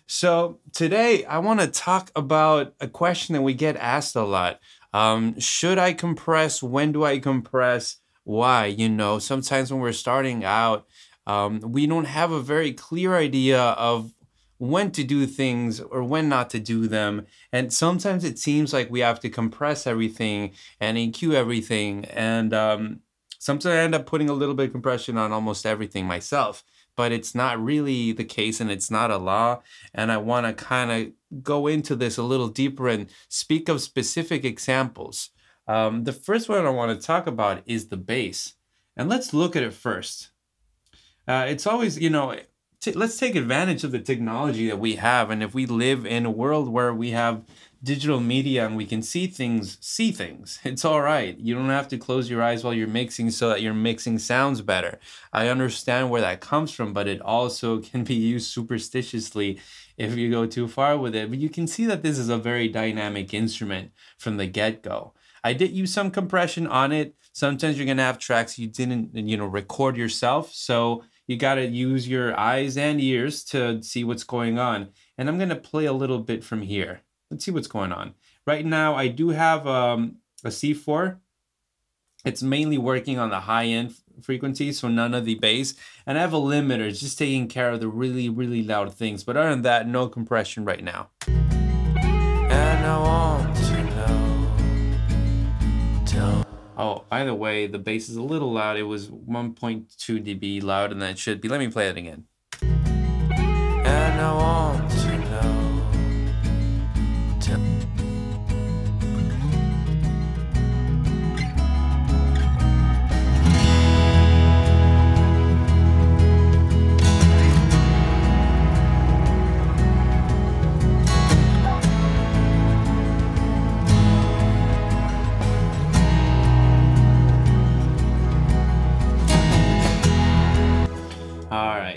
So today I want to talk about a question that we get asked a lot. Should I compress? When do I compress? Why? Sometimes when we're starting out, we don't have a very clear idea of when to do things or when not to do them. And sometimes it seems like we have to compress everything and EQ everything. And sometimes I end up putting a little bit of compression on almost everything myself, but it's not really the case and it's not a law. And I want to kind of go into this a little deeper and speak of specific examples. The first one I want to talk about is the bass. And let's look at it first. It's always, let's take advantage of the technology that we have. And if we live in a world where we have digital media and we can see things, it's all right. You don't have to close your eyes while you're mixing so that your mixing sounds better. I understand where that comes from, but it also can be used superstitiously if you go too far with it. But you can see that this is a very dynamic instrument from the get-go. I did use some compression on it. Sometimes you're going to have tracks you didn't, record yourself. So you got to use your eyes and ears to see what's going on. And I'm going to play a little bit from here. Let's see what's going on. Right now, I do have a C4. It's mainly working on the high-end frequency, so none of the bass. And I have a limiter, it's just taking care of the really, really loud things. But other than that, no compression right now. And I want to know. Oh, by the way, the bass is a little loud. It was 1.2 dB loud, and that should be. Let me play it again. And I want to know.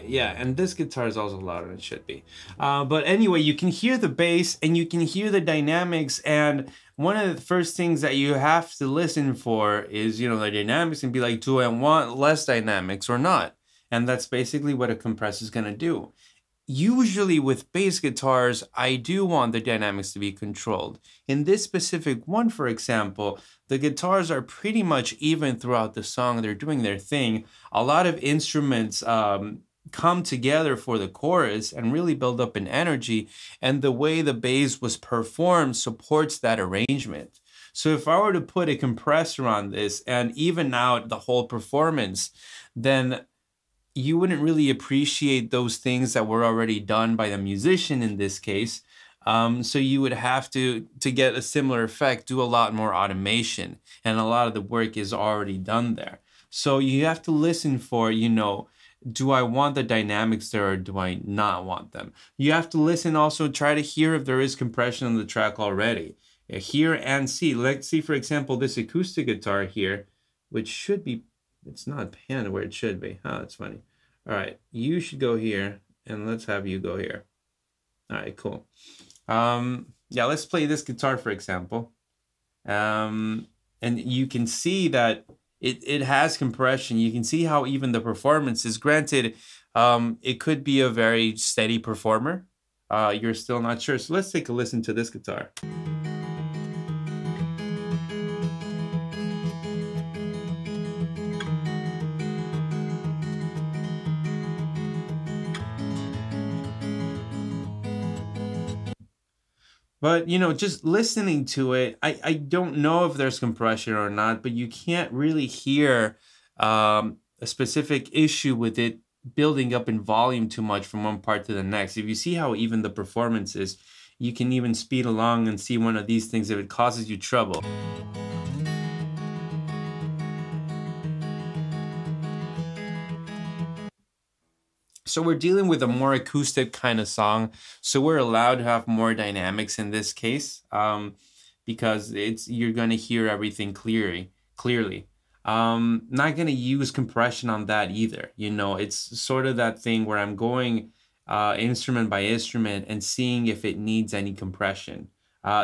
Yeah, and this guitar is also louder than it should be. But anyway, you can hear the bass and you can hear the dynamics. And one of the first things that you have to listen for is, the dynamics and be like, do I want less dynamics or not? And that's basically what a compressor is going to do. Usually with bass guitars, I do want the dynamics to be controlled. In this specific one, for example, the guitars are pretty much even throughout the song. They're doing their thing. A lot of instruments come together for the chorus and really build up an energy, and the way the bass was performed supports that arrangement. So if I were to put a compressor on this and even out the whole performance, then you wouldn't really appreciate those things that were already done by the musician in this case. So you would have to get a similar effect, do a lot more automation, and a lot of the work is already done there. So you have to listen for, do I want the dynamics there or do I not want them? You have to listen also, try to hear if there is compression on the track already. Hear and see. Let's see, for example, this acoustic guitar here, which should be, it's not panned where it should be. Oh, that's funny. All right, you should go here and let's have you go here. All right, cool. Yeah, let's play this guitar, for example. And you can see that it has compression. You can see how even the performance is. Granted, it could be a very steady performer. You're still not sure. So let's take a listen to this guitar. But, just listening to it, I don't know if there's compression or not, but you can't really hear a specific issue with it building up in volume too much from one part to the next. If you see how even the performance is, you can even speed along and see one of these things if it causes you trouble. So we're dealing with a more acoustic kind of song, so we're allowed to have more dynamics in this case, because you're going to hear everything clearly. Not going to use compression on that either. It's sort of that thing where I'm going instrument by instrument and seeing if it needs any compression.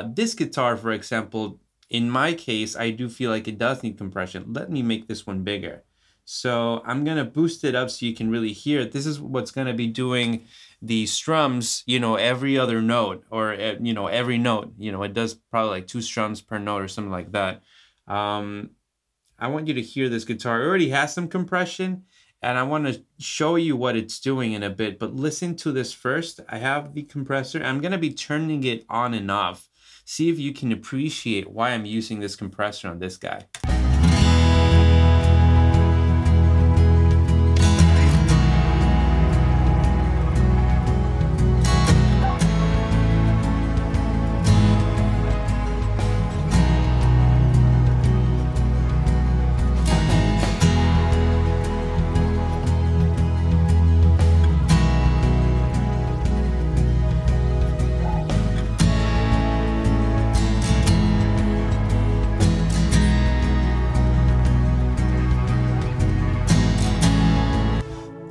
This guitar, for example, in my case, I do feel like it does need compression. Let me make this one bigger. So I'm going to boost it up so you can really hear it. This is what's going to be doing the strums, you know, every other note, or you know, every note, you know, it does probably like 2 strums per note or something like that. I want you to hear this guitar. It already has some compression, and I want to show you what it's doing in a bit, but listen to this first. I have the compressor. I'm going to be turning it on and off. See if you can appreciate why I'm using this compressor on this guy.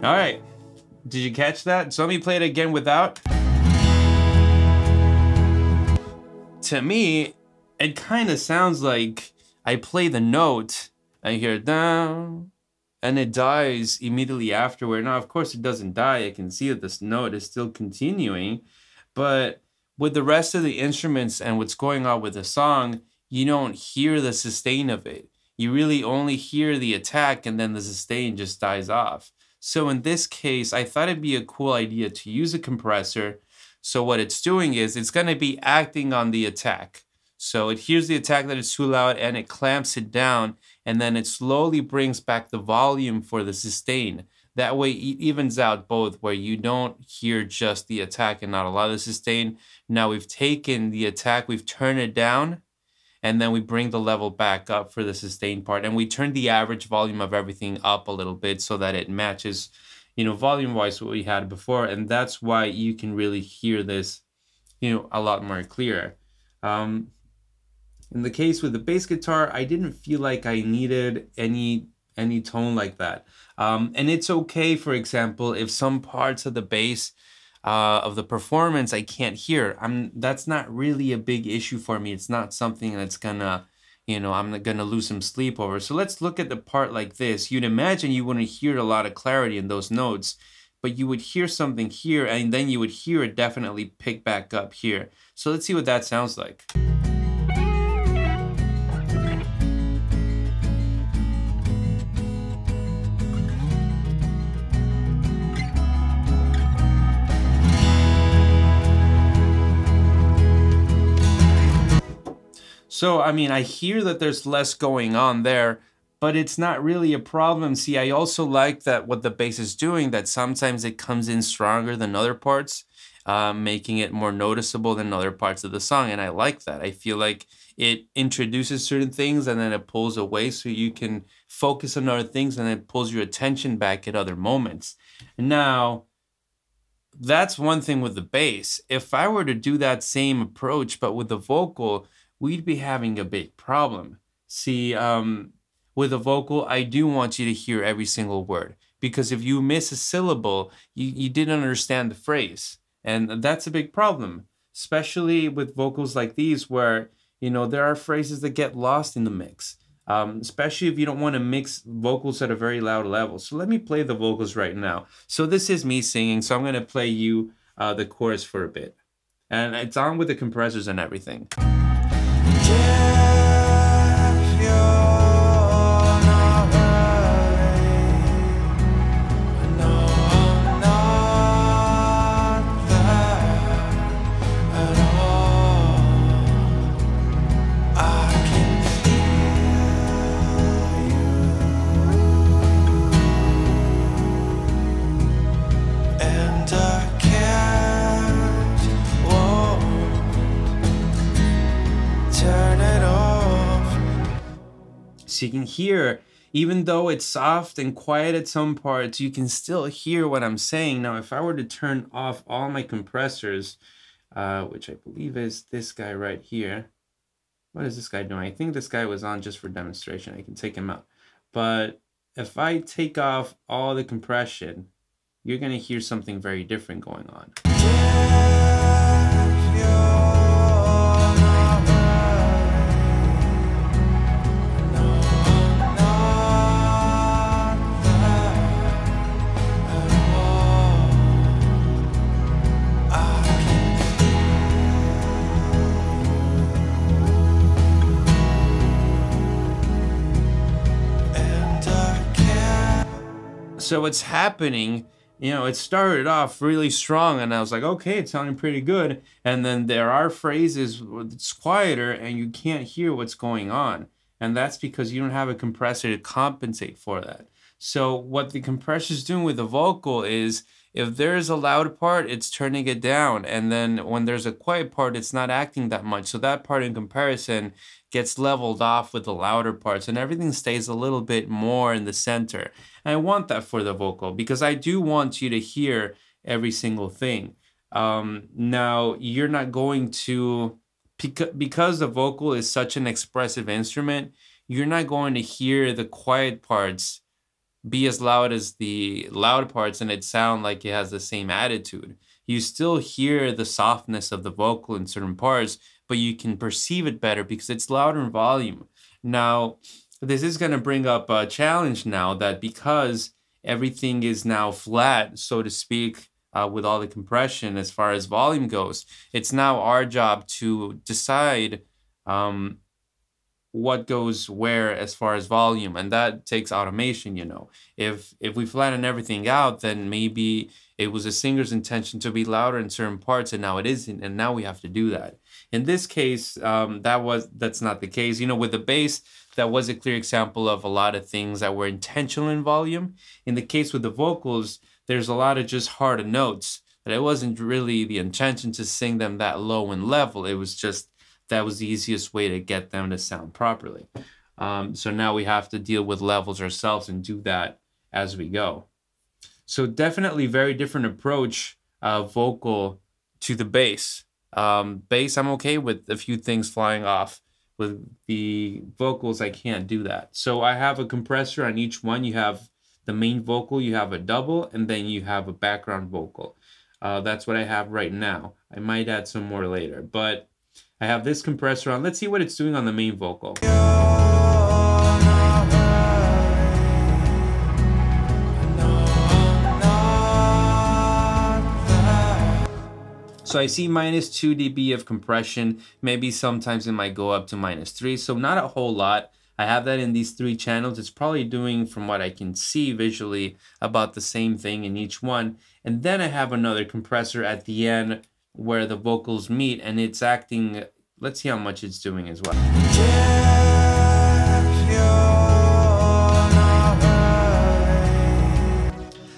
All right, did you catch that? So let me play it again without. To me, it kind of sounds like I play the note, I hear down, and it dies immediately afterward. Now, of course, it doesn't die. I can see that this note is still continuing, but with the rest of the instruments and what's going on with the song, you don't hear the sustain of it. You really only hear the attack, and then the sustain just dies off. So in this case, I thought it'd be a cool idea to use a compressor. So what it's doing is it's going to be acting on the attack. So it hears the attack that it's too loud and it clamps it down, and then it slowly brings back the volume for the sustain. That way it evens out both, where you don't hear just the attack and not a lot of the sustain. Now we've taken the attack, we've turned it down, and then we bring the level back up for the sustain part. And we turn the average volume of everything up a little bit so that it matches, you know, volume-wise what we had before. And that's why you can really hear this, you know, a lot more clear. In the case with the bass guitar, I didn't feel like I needed any tone like that. And it's okay, for example, if some parts of the bass of the performance I can't hear. That's not really a big issue for me. It's not something that's gonna, you know, I'm gonna lose some sleep over. So let's look at the part like this. You'd imagine you wouldn't hear a lot of clarity in those notes, but you would hear something here, and then you would hear it definitely pick back up here. So let's see what that sounds like. So, I mean, I hear that there's less going on there, but it's not really a problem. See, I also like that what the bass is doing, that sometimes it comes in stronger than other parts, making it more noticeable than other parts of the song. And I like that. I feel like it introduces certain things and then it pulls away so you can focus on other things, and it pulls your attention back at other moments. Now, that's one thing with the bass. If I were to do that same approach, but with the vocal, we'd be having a big problem. See, with a vocal, I do want you to hear every single word, because if you miss a syllable, you didn't understand the phrase. And that's a big problem, especially with vocals like these where, you know, there are phrases that get lost in the mix, especially if you don't want to mix vocals at a very loud level. So let me play the vocals right now. So this is me singing, so I'm going to play you the chorus for a bit. And it's on with the compressors and everything. So you can hear, even though it's soft and quiet at some parts, you can still hear what I'm saying. Now, if I were to turn off all my compressors, which I believe is this guy right here. What is this guy doing? I think this guy was on just for demonstration. I can take him out. But if I take off all the compression, you're going to hear something very different going on. So what's happening, you know, it started off really strong and I was like, okay, it's sounding pretty good. And then there are phrases where it's quieter and you can't hear what's going on. And that's because you don't have a compressor to compensate for that. So what the compressor is doing with the vocal is, if there's a loud part, it's turning it down. And then when there's a quiet part, it's not acting that much. So that part in comparison gets leveled off with the louder parts and everything stays a little bit more in the center. And I want that for the vocal because I do want you to hear every single thing. Now, you're not going to, because the vocal is such an expressive instrument, you're not going to hear the quiet parts be as loud as the loud parts and it sound like it has the same attitude. You still hear the softness of the vocal in certain parts, but you can perceive it better because it's louder in volume. Now, this is going to bring up a challenge now, that because everything is now flat, so to speak, with all the compression as far as volume goes, it's now our job to decide what goes where as far as volume, and that takes automation. You know, if we flatten everything out, then maybe it was a singer's intention to be louder in certain parts and now it isn't, and now we have to do that. In this case, that's not the case. You know, with the bass, that was a clear example of a lot of things that were intentional in volume. In the case with the vocals, there's a lot of just harder notes that it wasn't really the intention to sing them that low in level. It was just, that was the easiest way to get them to sound properly. So now we have to deal with levels ourselves and do that as we go. So definitely very different approach, vocal to the bass. Bass, I'm okay with a few things flying off. With the vocals, I can't do that. So I have a compressor on each one. You have the main vocal, you have a double, and then you have a background vocal. That's what I have right now. I might add some more later, but I have this compressor on. Let's see what it's doing on the main vocal. So I see -2 dB of compression. Maybe sometimes it might go up to -3, so not a whole lot. I have that in these 3 channels. It's probably doing, from what I can see visually, about the same thing in each one. And then I have another compressor at the end where the vocals meet, and it's acting, let's see how much it's doing as well.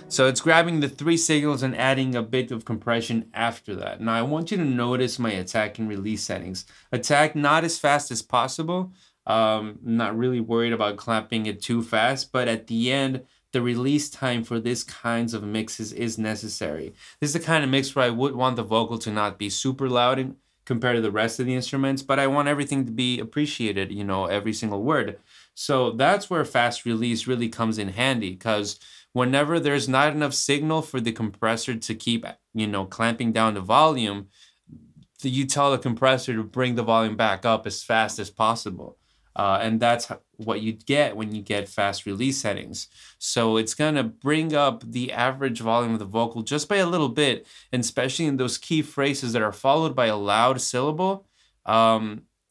So it's grabbing the 3 signals and adding a bit of compression after that. Now I want you to notice my attack and release settings. Attack not as fast as possible. Not really worried about clamping it too fast, but at the end, the release time for this kinds of mixes is necessary. This is the kind of mix where I would want the vocal to not be super loud compared to the rest of the instruments, but I want everything to be appreciated, you know, every single word. So that's where fast release really comes in handy, because whenever there's not enough signal for the compressor to keep, you know, clamping down the volume, you tell the compressor to bring the volume back up as fast as possible. And that's what you get when you get fast release settings. So it's going to bring up the average volume of the vocal just by a little bit, and especially in those key phrases that are followed by a loud syllable.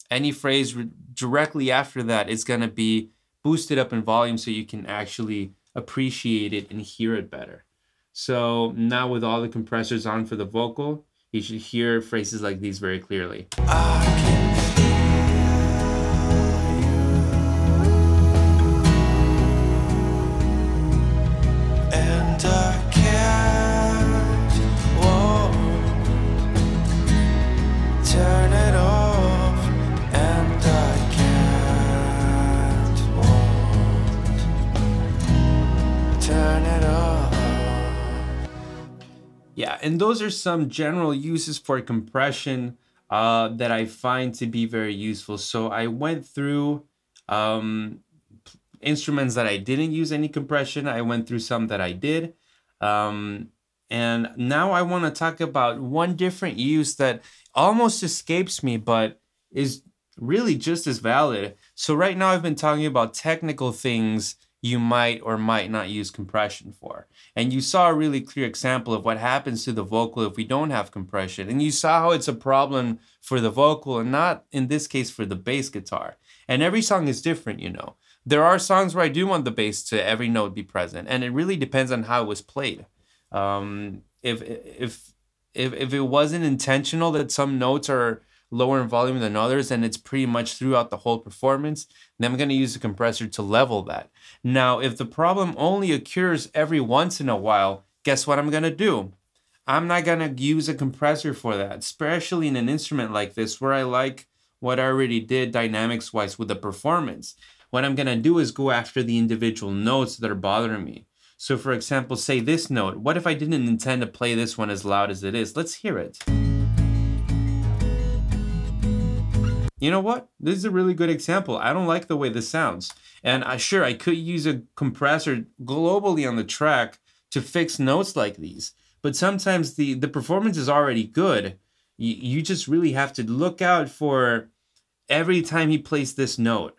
Any phrase directly after that is going to be boosted up in volume so you can actually appreciate it and hear it better. So now with all the compressors on for the vocal, you should hear phrases like these very clearly. Yeah, and those are some general uses for compression that I find to be very useful. So I went through instruments that I didn't use any compression. I went through some that I did. And now I want to talk about one different use that almost escapes me, but is really just as valid. So right now I've been talking about technical things you might or might not use compression for. And you saw a really clear example of what happens to the vocal if we don't have compression. And you saw how it's a problem for the vocal and not, in this case, for the bass guitar. And every song is different, you know. There are songs where I do want the bass to every note be present, and it really depends on how it was played. If it wasn't intentional that some notes are lower in volume than others, and it's pretty much throughout the whole performance, then I'm going to use the compressor to level that. Now, if the problem only occurs every once in a while, guess what I'm going to do? I'm not going to use a compressor for that, especially in an instrument like this where I like what I already did dynamics-wise with the performance. What I'm going to do is go after the individual notes that are bothering me. So for example, say this note. What if I didn't intend to play this one as loud as it is? Let's hear it. You know what? This is a really good example. I don't like the way this sounds. And I could use a compressor globally on the track to fix notes like these. But sometimes the performance is already good. You just really have to look out for every time he plays this note,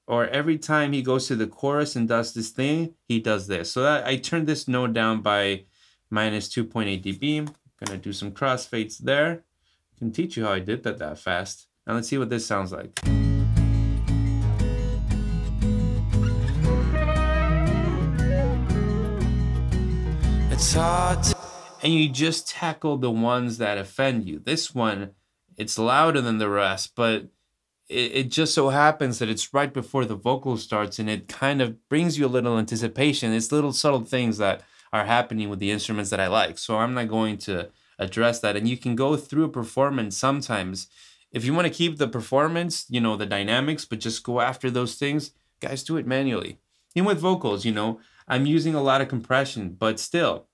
or every time he goes to the chorus and does this thing, he does this. So I turned this note down by minus 2.8 dB. I'm gonna do some crossfades there. I can teach you how I did that fast. Now let's see what this sounds like. It's hard to... And you just tackle the ones that offend you. This one, it's louder than the rest, but it just so happens that it's right before the vocal starts, and it kind of brings you a little anticipation. It's little subtle things that are happening with the instruments that I like. So I'm not going to address that. And you can go through a performance sometimes. If you want to keep the performance, you know, the dynamics, but just go after those things, guys, do it manually. Even with vocals, you know, I'm using a lot of compression, but still,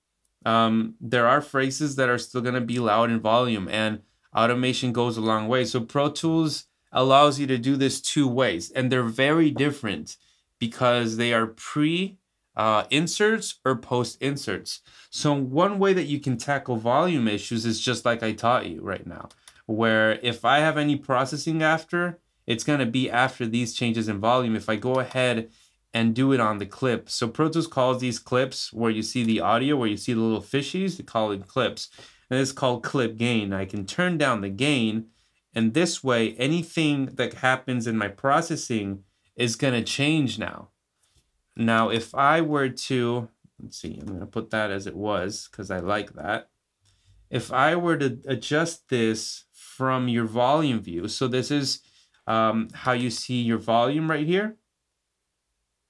there are phrases that are still going to be loud in volume, and automation goes a long way. So Pro Tools allows you to do this two ways, and they're very different because they are pre-inserts or post-inserts. So one way that you can tackle volume issues is just like I taught you right now, where if I have any processing after, it's going to be after these changes in volume if I go ahead and do it on the clip. So Pro Tools calls these clips where you see the audio, where you see the little fishies, they call it clips. And it's called clip gain. I can turn down the gain, and this way, anything that happens in my processing is going to change now. Now, if I were to, let's see, I'm going to put that as it was because I like that. If I were to adjust this from your volume view, so this is how you see your volume right here.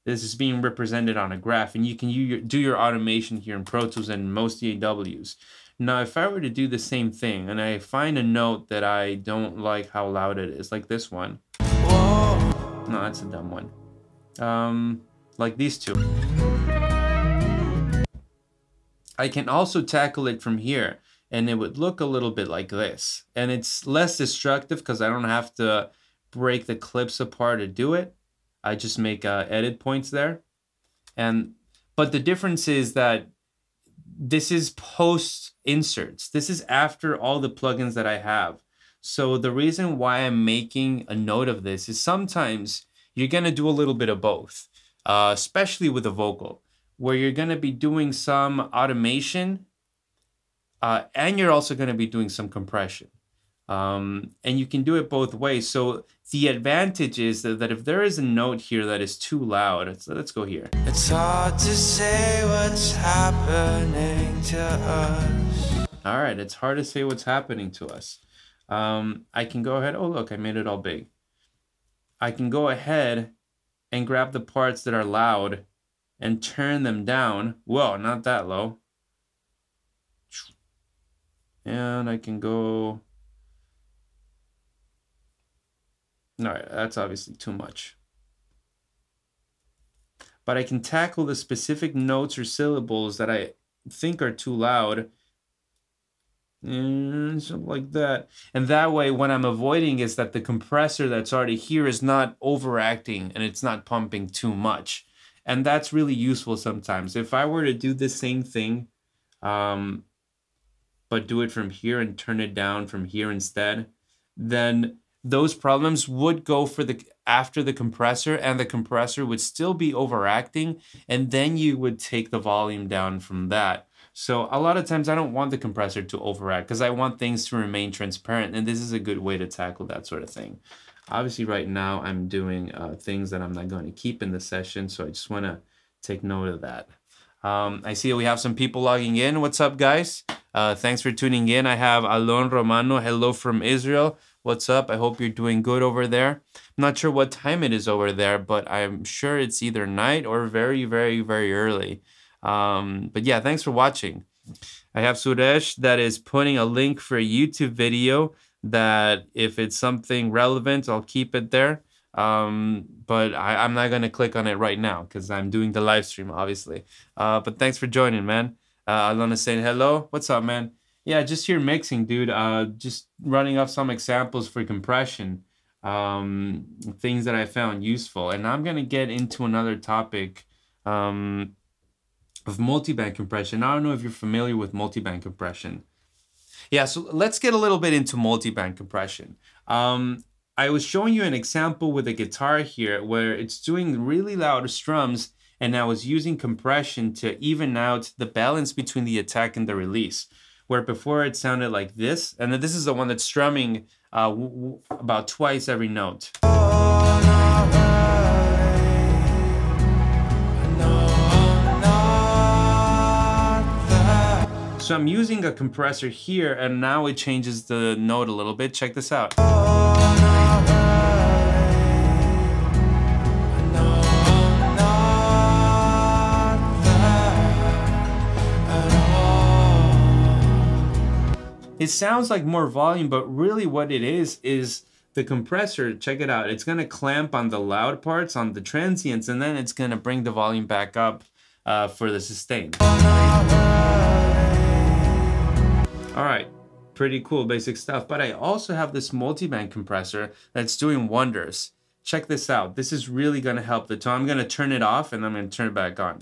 This is being represented on a graph, and you can do your automation here in Pro Tools and most DAWs. Now, if I were to do the same thing, and I find a note that I don't like how loud it is, like this one. Whoa. No, that's a dumb one. Like these two. I can also tackle it from here, and it would look a little bit like this. And it's less destructive because I don't have to break the clips apart to do it. I just make edit points there. But the difference is that this is post inserts. This is after all the plugins that I have. So the reason why I'm making a note of this is sometimes you're going to do a little bit of both, especially with a vocal, where you're going to be doing some automation and you're also going to be doing some compression. And you can do it both ways. So the advantage is that if there is a note here that is too loud, let's go here. It's hard to say what's happening to us. All right, it's hard to say what's happening to us. I can go ahead. Oh, look, I made it all big. I can go ahead and grab the parts that are loud and turn them down. Whoa, not that low. And I can go... No, that's obviously too much. But I can tackle the specific notes or syllables that I think are too loud. And something like that. And that way, what I'm avoiding is that the compressor that's already here is not overacting and it's not pumping too much. And that's really useful sometimes. If I were to do the same thing, but do it from here and turn it down from here instead, then those problems would go for after the compressor, and the compressor would still be overacting, and then you would take the volume down from that. So a lot of times I don't want the compressor to overact because I want things to remain transparent, and this is a good way to tackle that sort of thing. Obviously, right now I'm doing things that I'm not going to keep in the session, so I just want to take note of that. I see we have some people logging in. What's up, guys? Thanks for tuning in. I have Alon Romano. Hello from Israel. What's up? I hope you're doing good over there. I'm not sure what time it is over there, but I'm sure it's either night or very, very, very early. But yeah, thanks for watching. I have Suresh that is putting a link for a YouTube video that if it's something relevant, I'll keep it there. But I'm not going to click on it right now because I'm doing the live stream, obviously. But thanks for joining, man. Alana's saying hello. What's up, man? Yeah, just here mixing, dude. Just running off some examples for compression, things that I found useful. And I'm going to get into another topic of multiband compression. I don't know if you're familiar with multiband compression. Yeah, so let's get a little bit into multiband compression. I was showing you an example with a guitar here where it's doing really loud strums, and I was using compression to even out the balance between the attack and the release. Where before it sounded like this, and then this is the one that's strumming about twice every note. So I'm using a compressor here, and now it changes the note a little bit. Check this out. It sounds like more volume, but really what it is the compressor, check it out, it's gonna clamp on the loud parts, on the transients, and then it's gonna bring the volume back up for the sustain. All right, pretty cool basic stuff. But I also have this multiband compressor that's doing wonders. Check this out. This is really gonna help the tone. I'm gonna turn it off and I'm gonna turn it back on.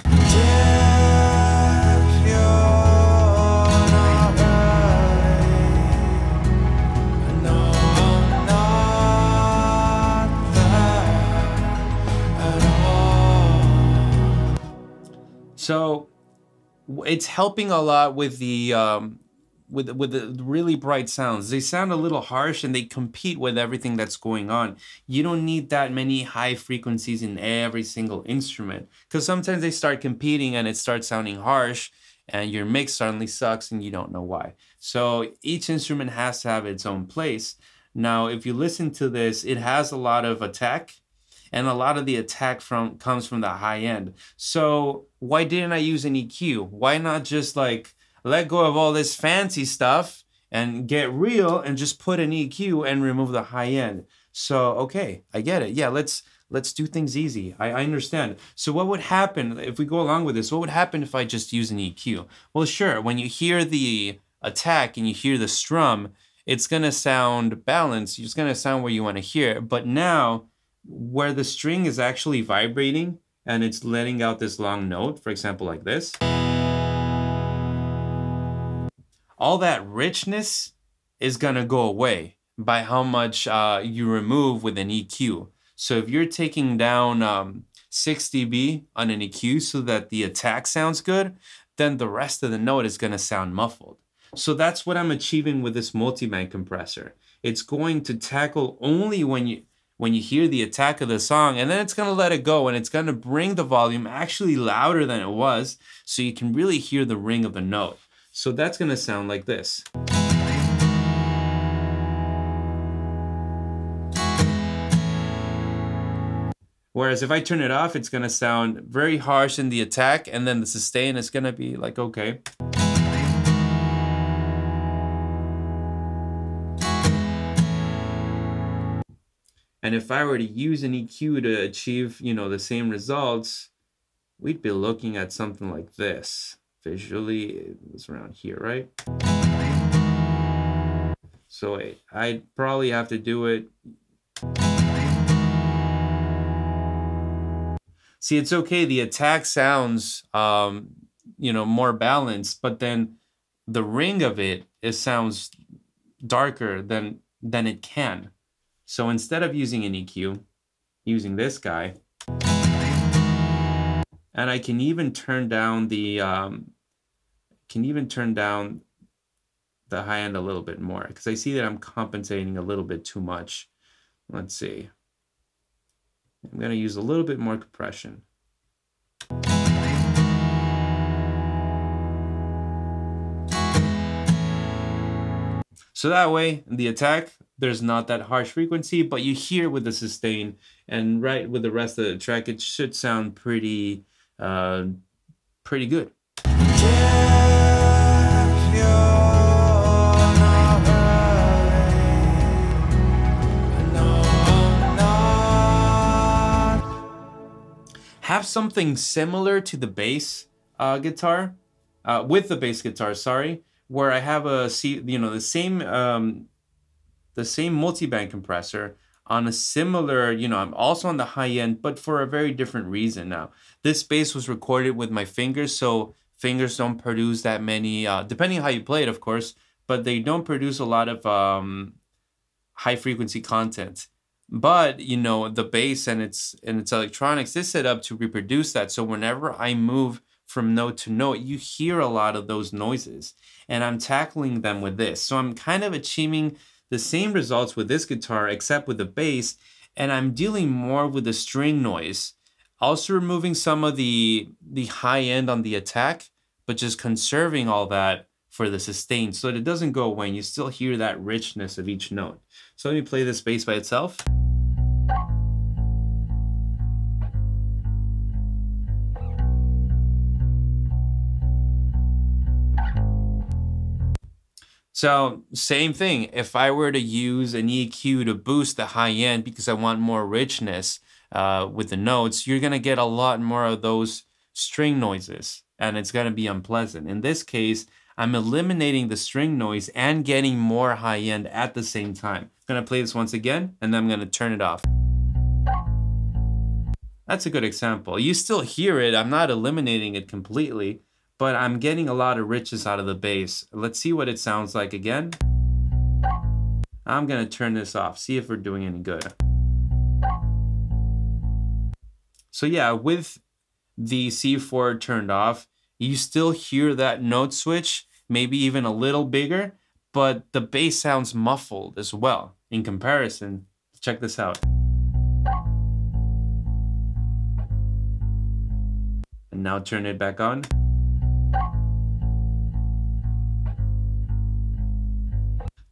So it's helping a lot with the really bright sounds. They sound a little harsh and they compete with everything that's going on. You don't need that many high frequencies in every single instrument, because sometimes they start competing and it starts sounding harsh and your mix suddenly sucks and you don't know why. So each instrument has to have its own place. Now, if you listen to this, it has a lot of attack, and a lot of the attack comes from the high end. So why didn't I use an EQ? Why not just like let go of all this fancy stuff and get real and just put an EQ and remove the high end? So, okay, I get it. Yeah, let's do things easy. I understand. So what would happen if we go along with this? What would happen if I just use an EQ? Well, sure, when you hear the attack and you hear the strum, it's gonna sound balanced. It's gonna sound where you wanna hear it. But now, where the string is actually vibrating and it's letting out this long note, for example, like this, all that richness is gonna go away by how much you remove with an EQ. So if you're taking down 6 dB on an EQ so that the attack sounds good, then the rest of the note is gonna sound muffled. So that's what I'm achieving with this multiband compressor. It's going to tackle only when you hear the attack of the song, and then it's gonna let it go and it's gonna bring the volume actually louder than it was so you can really hear the ring of the note. So that's gonna sound like this. Whereas if I turn it off, it's gonna sound very harsh in the attack, and then the sustain is gonna be like, okay. And if I were to use an EQ to achieve, the same results, we'd be looking at something like this. Visually, it's around here, right? So I'd probably have to do it. See, it's okay. The attack sounds, more balanced, but then the ring of it sounds darker than it can. So instead of using an EQ, using this guy, and I can even turn down the high end a little bit more, because I see that I'm compensating a little bit too much. Let's see. I'm going to use a little bit more compression. So that way, in the attack, there's not that harsh frequency, but you hear with the sustain, and right with the rest of the track, it should sound pretty good. Have something similar to the bass guitar, with the bass guitar, sorry, where I have the same multiband compressor on a similar, I'm also on the high end, but for a very different reason now. This bass was recorded with my fingers, so fingers don't produce that many, depending on how you play it, of course, but they don't produce a lot of high frequency content. But, the bass and its electronics is set up to reproduce that. So whenever I move from note to note, you hear a lot of those noises, and I'm tackling them with this. So I'm kind of achieving the same results with this guitar, except with the bass, and I'm dealing more with the string noise. Also removing some of the high end on the attack, but just conserving all that for the sustain so that it doesn't go away and you still hear that richness of each note. So let me play this bass by itself. So same thing, if I were to use an EQ to boost the high end because I want more richness with the notes, you're gonna get a lot more of those string noises and it's gonna be unpleasant. In this case, I'm eliminating the string noise and getting more high end at the same time. I'm gonna play this once again and then I'm gonna turn it off. That's a good example. You still hear it, I'm not eliminating it completely, but I'm getting a lot of richness out of the bass. Let's see what it sounds like again. I'm gonna turn this off, see if we're doing any good. So yeah, with the C4 turned off, you still hear that note switch, maybe even a little bigger, but the bass sounds muffled as well in comparison. Check this out. And now turn it back on.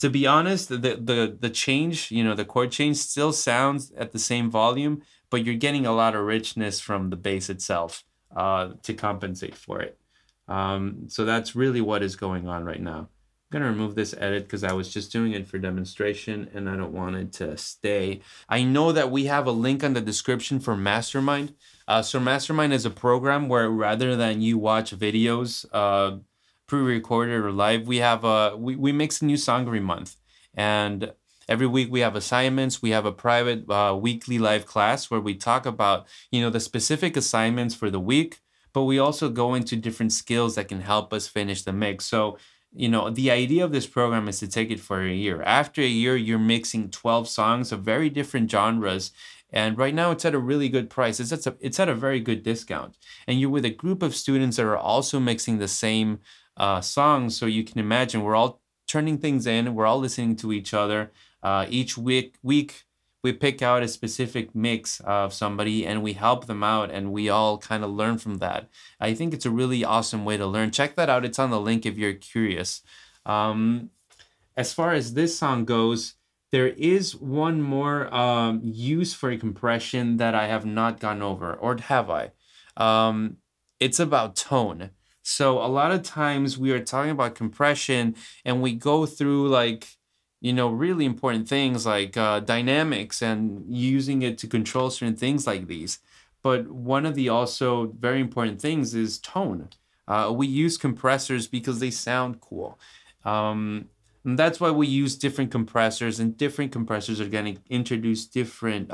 To be honest, the change, the chord change still sounds at the same volume, but you're getting a lot of richness from the bass itself to compensate for it. So that's really what is going on right now. I'm gonna remove this edit because I was just doing it for demonstration and I don't want it to stay. I know that we have a link on the description for Mastermind. So Mastermind is a program where rather than you watch videos pre-recorded or live, we mix a new song every month, and every week we have assignments. We have a private weekly live class where we talk about the specific assignments for the week, but we also go into different skills that can help us finish the mix. So the idea of this program is to take it for a year. After a year, you're mixing 12 songs of very different genres. And right now it's at a really good price. It's at a very good discount. And you're with a group of students that are also mixing the same songs. So you can imagine we're all turning things in. We're all listening to each other. Each week we pick out a specific mix of somebody and we help them out and we all kind of learn from that. I think it's a really awesome way to learn. Check that out. It's on the link if you're curious. As far as this song goes, there is one more use for a compression that I have not gone over, or have I? It's about tone. So a lot of times we are talking about compression and we go through really important things like dynamics and using it to control certain things like these. But one of the also very important things is tone. We use compressors because they sound cool. And that's why we use different compressors, and different compressors are going to introduce different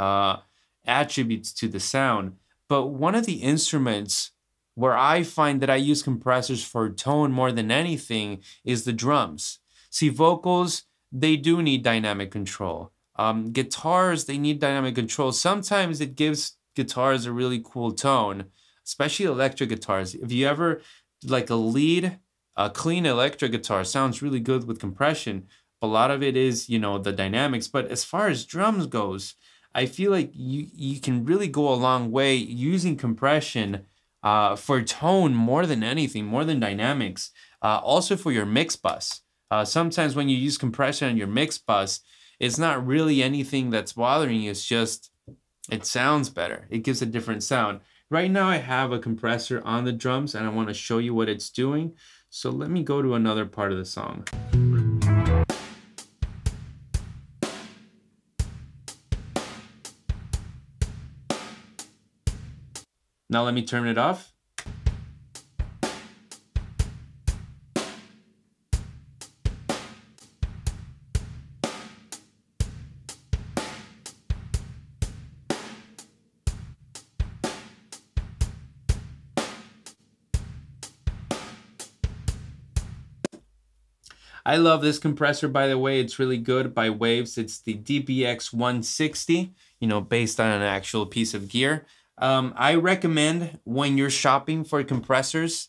attributes to the sound. But one of the instruments where I find that I use compressors for tone more than anything is the drums. See, vocals, they do need dynamic control. Guitars, they need dynamic control. Sometimes it gives guitars a really cool tone, especially electric guitars. If you ever like a clean electric guitar sounds really good with compression, A lot of it is, you know, the dynamics. But as far as drums goes, I feel like you can really go a long way using compression for tone more than anything, more than dynamics. Also for your mix bus. Sometimes when you use compression on your mix bus, it's not really anything that's bothering you. It's just, it sounds better. It gives a different sound. Right now I have a compressor on the drums and I want to show you what it's doing. So let me go to another part of the song. Now let me turn it off. I love this compressor, by the way. It's really good by Waves. It's the DBX 160, you know, based on an actual piece of gear. I recommend when you're shopping for compressors,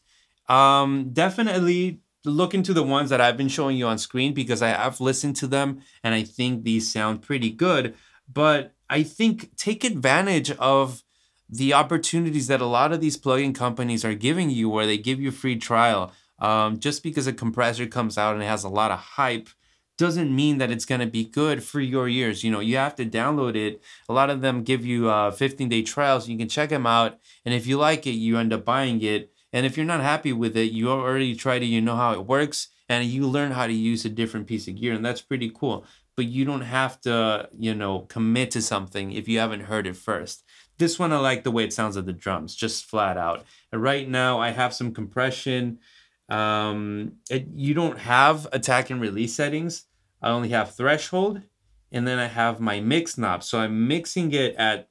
definitely look into the ones that I've been showing you on screen because I have listened to them and I think these sound pretty good. But I think take advantage of the opportunities that a lot of these plugin companies are giving you where they give you a free trial. Just because a compressor comes out and it has a lot of hype doesn't mean that it's going to be good for your ears. You know, you have to download it. A lot of them give you 15-day trials. You can check them out. And if you like it, you end up buying it. And if you're not happy with it, you already tried it, you know how it works, and you learn how to use a different piece of gear. And that's pretty cool. But you don't have to, you know, commit to something if you haven't heard it first. This one, I like the way it sounds at the drums, just flat out. And right now, I have some compression. You don't have attack and release settings. I only have threshold, and then I have my mix knob. So I'm mixing it at,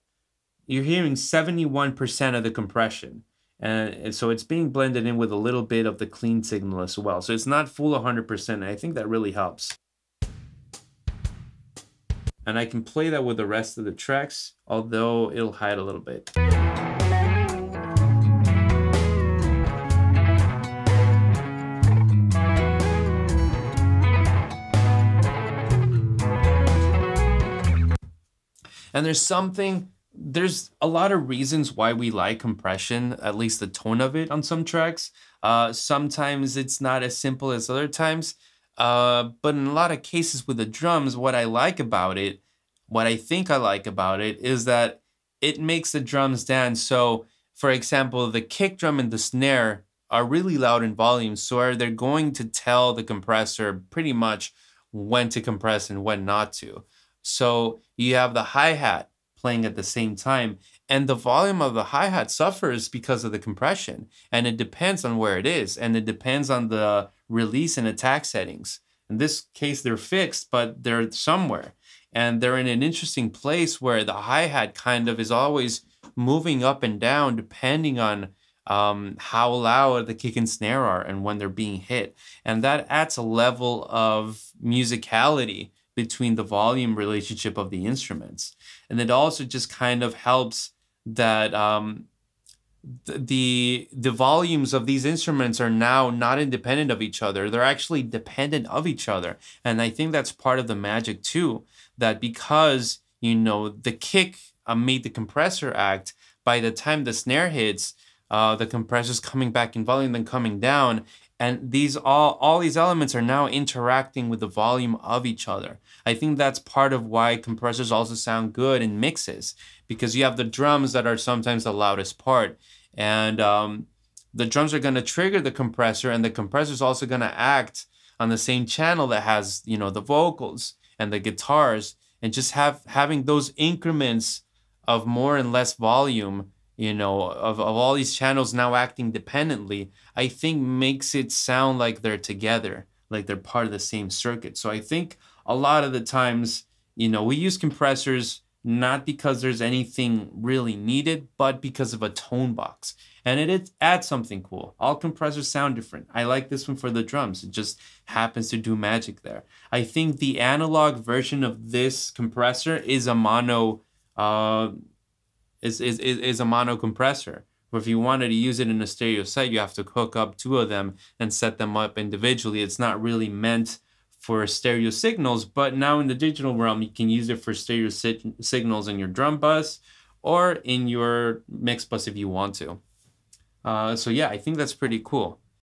you're hearing 71% of the compression. And so it's being blended in with a little bit of the clean signal as well. So it's not full 100%. I think that really helps. And I can play that with the rest of the tracks, although it'll hide a little bit. And there's a lot of reasons why we like compression, at least the tone of it on some tracks. Sometimes it's not as simple as other times. But in a lot of cases with the drums, what I like about it, what I think I like about it, is that it makes the drums dance. So, for example, the kick drum and the snare are really loud in volume, so they're going to tell the compressor pretty much when to compress and when not to. So you have the hi-hat playing at the same time, and the volume of the hi-hat suffers because of the compression, and it depends on where it is, and it depends on the release and attack settings. In this case, they're fixed, but they're somewhere, and they're in an interesting place where the hi-hat kind of is always moving up and down depending on how loud the kick and snare are and when they're being hit, and that adds a level of musicality between the volume relationship of the instruments. And it also just kind of helps that the volumes of these instruments are now not independent of each other. They're actually dependent of each other. And I think that's part of the magic too, that because, you know, the kick made the compressor act, by the time the snare hits, the compressor's coming back in volume, then coming down. And these all these elements are now interacting with the volume of each other. I think that's part of why compressors also sound good in mixes, because you have the drums that are sometimes the loudest part. And the drums are going to trigger the compressor, and the compressor is also going to act on the same channel that has, you know, the vocals and the guitars, and just having those increments of more and less volume, you know, of all these channels now acting dependently, I think makes it sound like they're together, like they're part of the same circuit. So I think a lot of the times, you know, we use compressors not because there's anything really needed, but because of a tone box. And it adds something cool. All compressors sound different. I like this one for the drums. It just happens to do magic there. I think the analog version of this compressor is a mono is a mono compressor. But if you wanted to use it in a stereo set, you have to hook up two of them and set them up individually. It's not really meant for stereo signals, but now in the digital realm, you can use it for stereo signals in your drum bus or in your mix bus if you want to. So yeah, I think that's pretty cool.